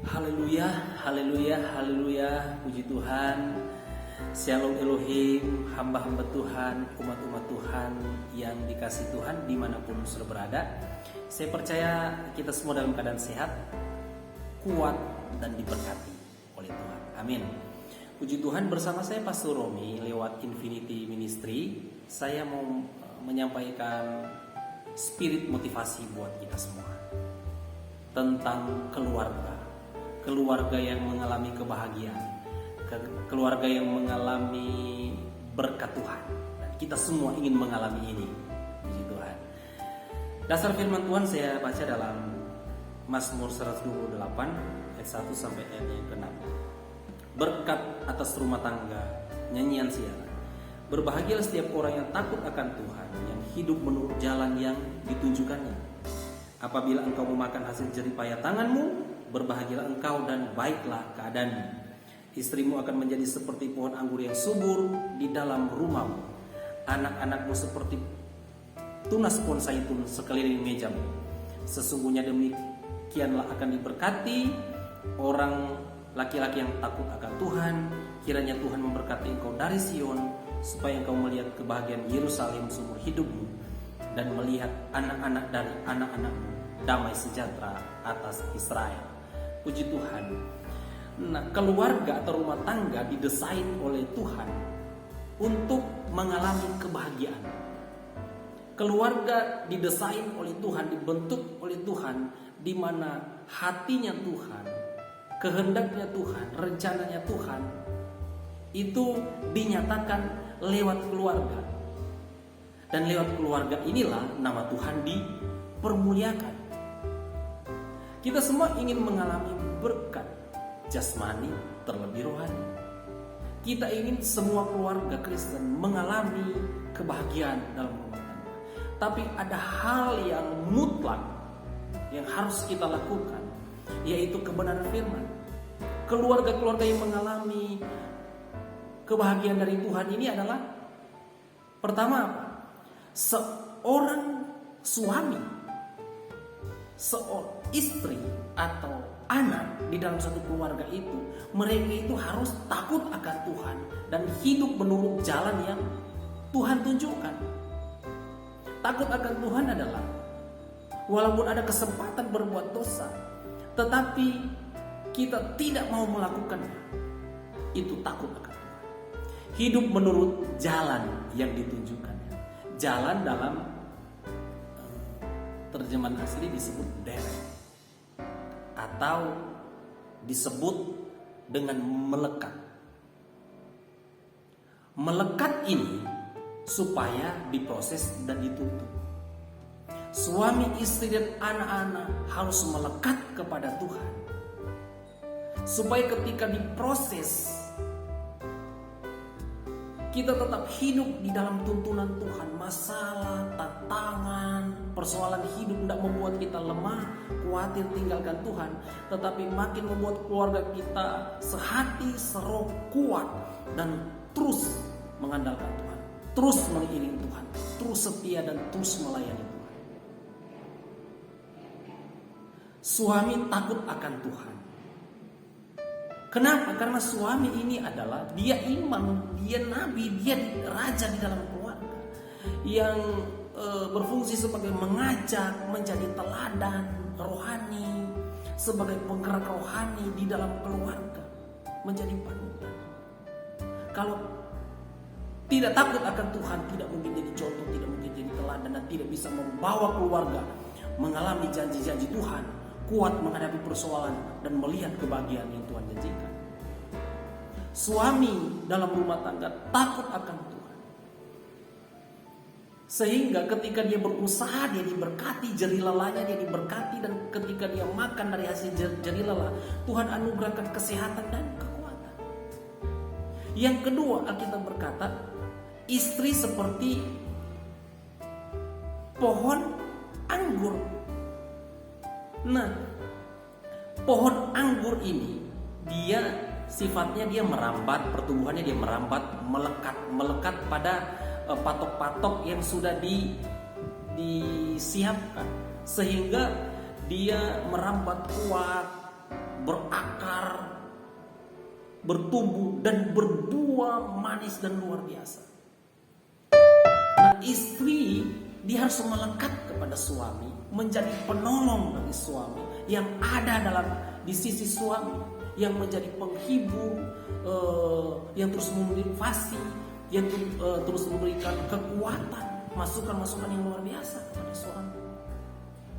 Haleluya, haleluya, haleluya, puji Tuhan. Shalom Elohim, hamba-hamba Tuhan, umat-umat Tuhan yang dikasih Tuhan dimanapun sudah berada. Saya percaya kita semua dalam keadaan sehat, kuat, dan diberkati oleh Tuhan. Amin. Puji Tuhan, bersama saya Pastor Romi lewat Infinity Ministry. Saya mau menyampaikan spirit motivasi buat kita semua tentang keluarga yang mengalami kebahagiaan, keluarga yang mengalami berkat Tuhan. Dan kita semua ingin mengalami ini, puji Tuhan. Dasar firman Tuhan saya baca dalam Mazmur 128 ayat 1 sampai ayat yang ke-6. Berkat atas rumah tangga, nyanyian siaran. Berbahagialah setiap orang yang takut akan Tuhan, yang hidup menurut jalan yang ditunjukkannya. Apabila engkau memakan hasil jerih payah tanganmu, berbahagialah engkau dan baiklah keadaanmu. Istrimu akan menjadi seperti pohon anggur yang subur di dalam rumahmu. Anak-anakmu seperti tunas pohon zaitun sekeliling mejamu. Sesungguhnya demikianlah akan diberkati orang laki-laki yang takut akan Tuhan. Kiranya Tuhan memberkati engkau dari Sion, supaya engkau melihat kebahagiaan Yerusalem seumur hidupmu, dan melihat anak-anak dari anak-anakmu damai sejahtera atas Israel. Puji Tuhan. Nah, keluarga atau rumah tangga didesain oleh Tuhan untuk mengalami kebahagiaan. Keluarga didesain oleh Tuhan, dibentuk oleh Tuhan, di mana hatinya Tuhan, kehendaknya Tuhan, rencananya Tuhan itu dinyatakan lewat keluarga. Dan lewat keluarga inilah nama Tuhan dipermuliakan. Kita semua ingin mengalami berkat jasmani terlebih rohani. Kita ingin semua keluarga Kristen mengalami kebahagiaan dalam rumah tangga. Tapi ada hal yang mutlak yang harus kita lakukan, yaitu kebenaran firman. Keluarga-keluarga yang mengalami kebahagiaan dari Tuhan ini adalah, pertama, seorang suami, seorang istri atau anak di dalam satu keluarga itu, mereka itu harus takut akan Tuhan dan hidup menurut jalan yang Tuhan tunjukkan. Takut akan Tuhan adalah walaupun ada kesempatan berbuat dosa, tetapi kita tidak mau melakukannya. Itu takut akan Tuhan. Hidup menurut jalan yang ditunjukkannya. Jalan dalam terjemahan asli disebut derek, atau disebut dengan melekat. Melekat ini supaya diproses dan dituntut. Suami, istri, dan anak-anak harus melekat kepada Tuhan, supaya ketika diproses kita tetap hidup di dalam tuntunan Tuhan. Masalah, tantangan, persoalan hidup tidak membuat kita lemah, khawatir tinggalkan Tuhan, tetapi makin membuat keluarga kita sehati, seroh, kuat, dan terus mengandalkan Tuhan, terus mengiringi Tuhan, terus setia dan terus melayani Tuhan. Suami takut akan Tuhan. Kenapa? Karena suami ini adalah dia imam, dia nabi, dia raja di dalam keluarga, yang berfungsi sebagai mengajak, menjadi teladan rohani, sebagai penggerak rohani di dalam keluarga, menjadi panutan. Kalau tidak takut akan Tuhan, tidak mungkin jadi contoh, tidak mungkin jadi teladan, dan tidak bisa membawa keluarga mengalami janji-janji Tuhan, kuat menghadapi persoalan dan melihat kebahagiaan yang Tuhan janjikan. Suami dalam rumah tangga takut akan Tuhan, sehingga ketika dia berusaha, dia diberkati, jerih lelahnya dia diberkati, dan ketika dia makan dari hasil jerih lelah, Tuhan anugerahkan kesehatan dan kekuatan. Yang kedua, Alkitab berkata, istri seperti pohon anggur. Nah, pohon anggur ini dia sifatnya dia merambat, pertumbuhannya dia merambat, melekat pada patok-patok yang sudah disiapkan, sehingga dia merambat kuat berakar, bertumbuh dan berbuah manis dan luar biasa. Nah, istri dia harus melekat kepada suami, menjadi penolong bagi suami yang ada di sisi suami, yang menjadi penghibur, yang terus memotivasi, yang terus memberikan kekuatan, masukan-masukan yang luar biasa kepada suami.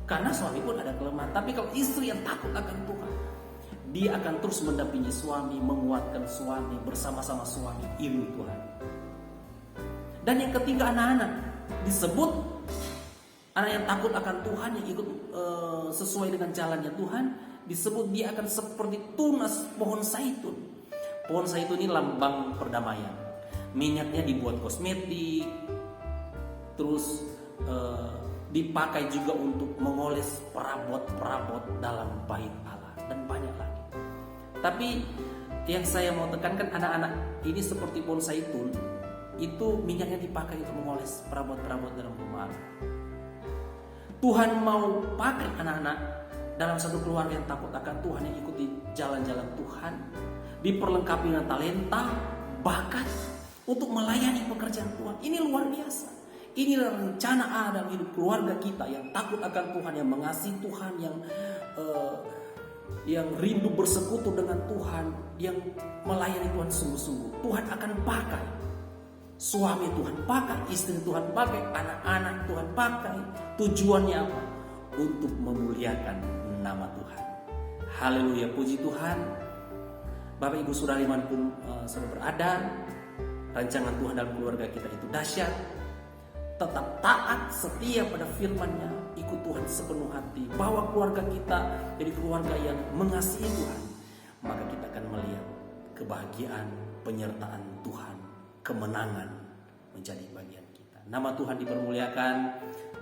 Karena suami pun ada kelemahan. Tapi kalau istri yang takut akan Tuhan, dia akan terus mendampingi suami, menguatkan suami, bersama-sama suami ilmu Tuhan. Dan yang ketiga, anak-anak disebut anak yang takut akan Tuhan, yang ikut sesuai dengan jalannya Tuhan, disebut dia akan seperti tunas pohon zaitun. Pohon zaitun ini lambang perdamaian. Minyaknya dibuat kosmetik, terus dipakai juga untuk mengoles perabot-perabot dalam bait Allah dan banyak lagi. Tapi yang saya mau tekankan, anak-anak ini seperti pohon zaitun, itu minyaknya dipakai untuk mengoles perabot-perabot dalam rumah Allah. Tuhan mau pakai anak-anak dalam satu keluarga yang takut akan Tuhan, yang ikuti jalan-jalan Tuhan, diperlengkapi dengan talenta, bakat untuk melayani pekerjaan Tuhan. Ini luar biasa. Inilah rencana Allah dalam hidup keluarga kita yang takut akan Tuhan, yang mengasihi Tuhan, yang rindu bersekutu dengan Tuhan, yang melayani Tuhan sungguh-sungguh. Tuhan akan pakai suami, Tuhan pakai istri, Tuhan pakai anak-anak, Tuhan pakai. Tujuannya apa? Untuk memuliakan nama Tuhan. Haleluya, puji Tuhan. Bapak Ibu Saudara dimanapun sudah berada, rancangan Tuhan dalam keluarga kita itu dahsyat. Tetap taat, setia pada firman-Nya, ikut Tuhan sepenuh hati, bawa keluarga kita jadi keluarga yang mengasihi Tuhan. Maka kita akan melihat kebahagiaan, penyertaan Tuhan, kemenangan menjadi bagian kita. Nama Tuhan dipermuliakan.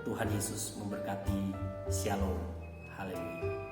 Tuhan Yesus memberkati. Shalom. Haleluya.